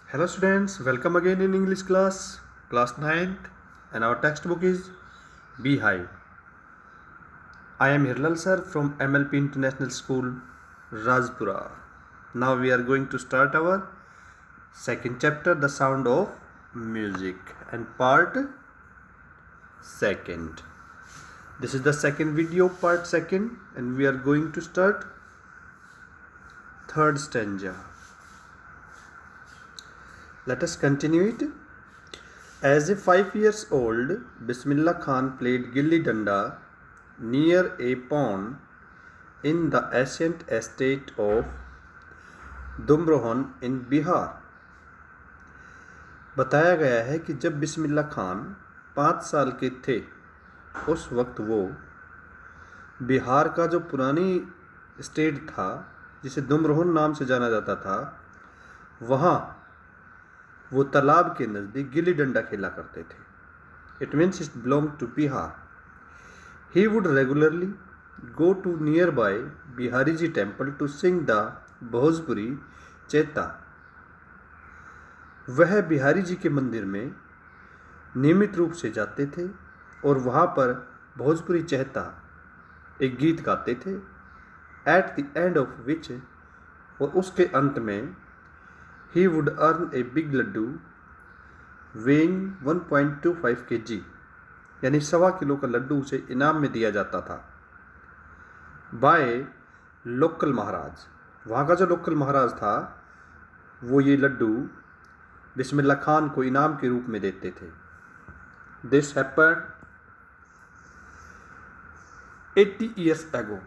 Hello students, welcome again in English class 9th, and our textbook is Beehive. I am Hirlal sir from MLP International School, Rajpura. Now we are going to start our second chapter, The Sound of Music, and part second. This is the second video, part second, and we are going to start third stanza. Let us continue it. As a 5 years old, Bismillah Khan played gilli danda near a pond in the ancient estate of दुमरोहन in Bihar. बताया गया है कि जब बिस्मिल्ला खान 5 साल के थे, उस वक्त वो बिहार का जो पुरानी स्टेट था जिसे दुमरोहन नाम से जाना जाता था, वहाँ वो तालाब के नज़दीक गिल्ली डंडा खेला करते थे. It means it belong to Bihar. He would regularly go to nearby Bihari ji temple to sing the Bhojpuri chaita. वह बिहारी जी के मंदिर में नियमित रूप से जाते थे और वहाँ पर भोजपुरी चेता एक गीत गाते थे. At the end of which, और उसके अंत में, he would earn a big laddu weighing 1.25 kg, यानी 1.25 किलो का लड्डू उसे इनाम में दिया जाता था. बाय लोकल महाराज, वहाँ का जो लोकल महाराज था वो ये लड्डू बिस्मिल्ला खान को इनाम के रूप में देते थे. This happened 80 years ago.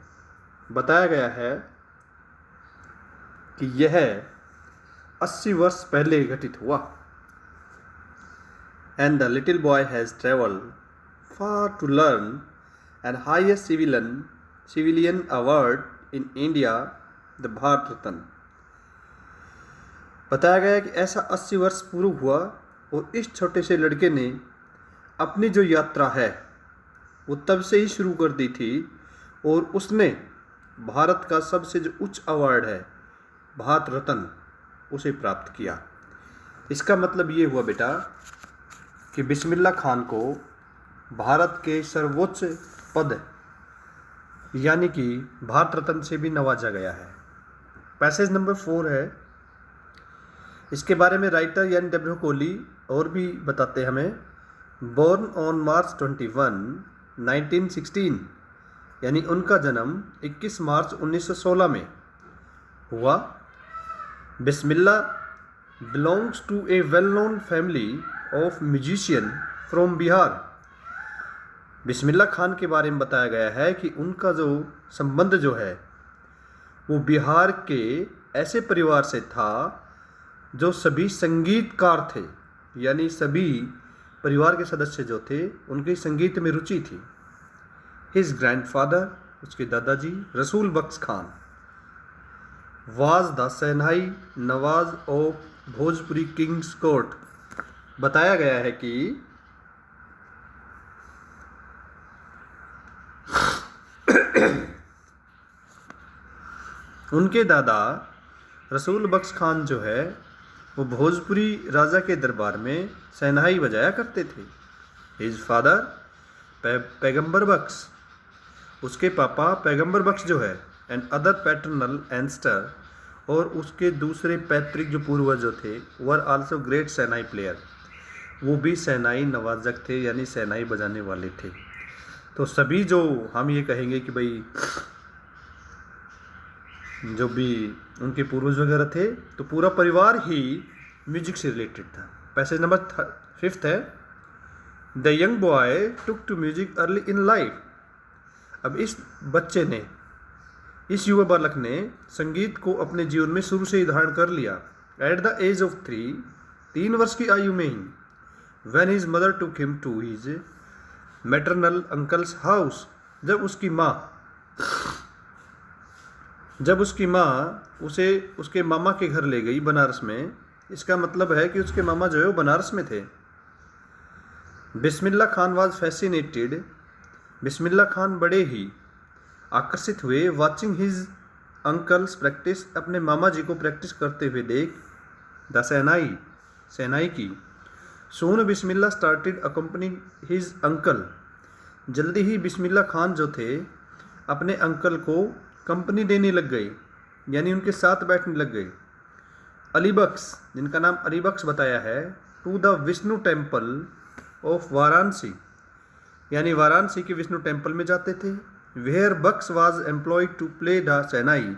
बताया गया है कि यह 80 वर्ष पहले घटित हुआ. And the little boy has travelled far to learn and highest civilian award in India, the Bharat Ratna. बताया गया कि ऐसा 80 वर्ष पूर्व हुआ और इस छोटे से लड़के ने अपनी जो यात्रा है वो तब से ही शुरू कर दी थी और उसने भारत का सबसे जो उच्च अवार्ड है भारत रत्न उसे प्राप्त किया. इसका मतलब ये हुआ बेटा कि बिस्मिल्ला खान को भारत के सर्वोच्च पद यानी कि भारत रत्न से भी नवाजा गया है. पैसेज नंबर 4 है. इसके बारे में राइटर यानी डब्ल्यू कोहली और भी बताते हमें. बोर्न ऑन मार्च 21, 1916, यानी उनका जन्म 21 मार्च 1916 में हुआ. Bismillah belongs to a well-known family of musician from Bihar. Bismillah Khan के बारे में बताया गया है कि उनका जो संबंध जो है वो बिहार के ऐसे परिवार से था जो सभी संगीतकार थे, यानी सभी परिवार के सदस्य जो थे उनकी संगीत में रुचि थी. हिज ग्रैंडफादर, उसके दादाजी Rasool Bakhsh Khan, was the shehnai nawaz of Bhojpuri king's court. बताया गया है कि उनके दादा रसूल बख्श खान जो है वो भोजपुरी राजा के दरबार में सेनाई बजाया करते थे. हिज फादर पैगंबर बख्श, उसके पापा पैगंबर बख्श जो है, एंड अदर पैटर्नल एंस्टर, और उसके दूसरे पैतृक जो पूर्वज जो थे were also great shehnai player. वो भी सेनाई नवाजक थे, यानी सेनाई बजाने वाले थे. तो सभी जो हम ये कहेंगे कि भाई जो भी उनके पूर्वज वगैरह थे तो पूरा परिवार ही म्यूजिक से रिलेटेड था. पैसेज नंबर 5 है. The young boy took to music early in life. अब इस बच्चे ने, इस युवा बालक ने संगीत को अपने जीवन में शुरू से ही धारण कर लिया. एट द एज ऑफ 3 वर्ष की आयु में ही, when his mother took him to his maternal uncle's house, जब उसकी माँ उसे उसके मामा के घर ले गई बनारस में. इसका मतलब है कि उसके मामा जो है वो बनारस में थे. Bismillah Khan was fascinated. बिस्मिल्ला खान बड़े ही आकर्षित हुए वाचिंग हिज अंकल्स प्रैक्टिस, अपने मामा जी को प्रैक्टिस करते हुए देख. द सेनाई, शहनाई की। सोन बिस्मिल्लाह स्टार्टेड अकम्पनी हिज अंकल। जल्दी ही बिस्मिल्लाह खान जो थे अपने अंकल को कंपनी देने लग गए, यानी उनके साथ बैठने लग गए। अली बख्श, जिनका नाम अली बख्श बताया है, to the Vishnu temple of Varanasi, यानी वाराणसी के विष्णु टेम्पल में जाते थे। Where Bakhsh was employed to play the shehnai,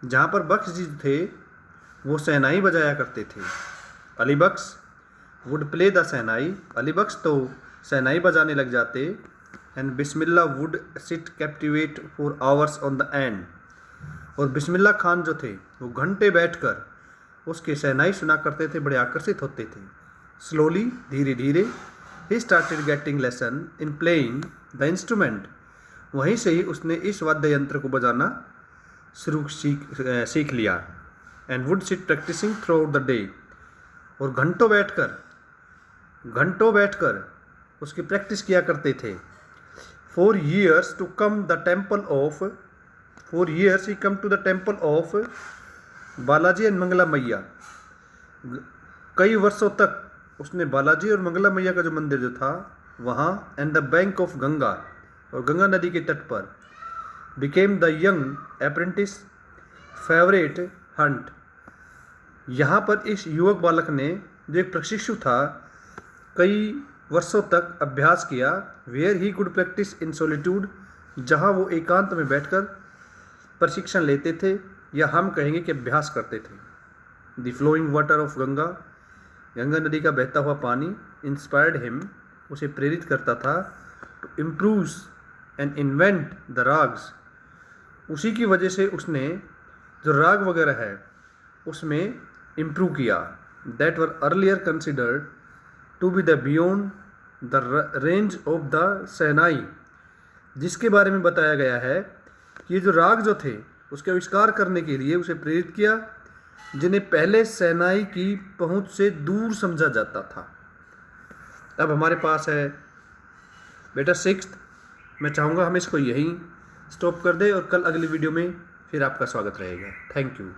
जहाँ पर बख्श जी थे वो शहनाई बजाया करते थे। अली बख्श वुड प्ले द शहनाई, अली बख्श तो शहनाई बजाने लग जाते। And Bismillah would sit captivate for hours on the end, और बिस्मिल्लाह खान जो थे वो घंटे बैठकर उसके शहनाई सुना करते थे, बड़े आकर्षित होते थे। स्लोली, धीरे धीरे, he started getting lesson in playing the instrument, वहीं से ही उसने इस वाद्य यंत्र को बजाना सीख लिया। And would sit practising throughout the day, और घंटों बैठकर उसकी प्रैक्टिस किया करते थे। 4 years to come the temple of 4 years he come to the temple of Balaji and Mangla Maiya. कई वर्षों तक उसने बालाजी और मंगला मैया का जो मंदिर जो था वहाँ, and the bank of Ganga, और गंगा नदी के तट पर, became the young apprentice favourite Hunt, यहाँ पर इस युवक बालक ने जो एक प्रशिक्षु था कई वर्षों तक अभ्यास किया। Where he could practise in solitude, जहाँ वो एकांत में बैठकर प्रशिक्षण लेते थे, या हम कहेंगे कि अभ्यास करते थे। The flowing water of Ganga, Ganga नदी का बहता हुआ पानी, इंस्पायर्ड हिम, उसे प्रेरित करता था। To improve and invent the ragas, उसी की वजह से उसने जो राग वगैरह है उसमें इम्प्रूव किया। That were earlier considered to be the beyond the range of the shehnai, जिसके बारे में बताया गया है कि ये जो राग जो थे उसके आविष्कार करने के लिए उसे प्रेरित किया, जिन्हें पहले शहनाई की पहुंच से दूर समझा जाता था। अब हमारे पास है बेटा 6th। मैं चाहूँगा हम इसको यहीं स्टॉप कर दें और कल अगली वीडियो में फिर आपका स्वागत रहेगा। Thank you.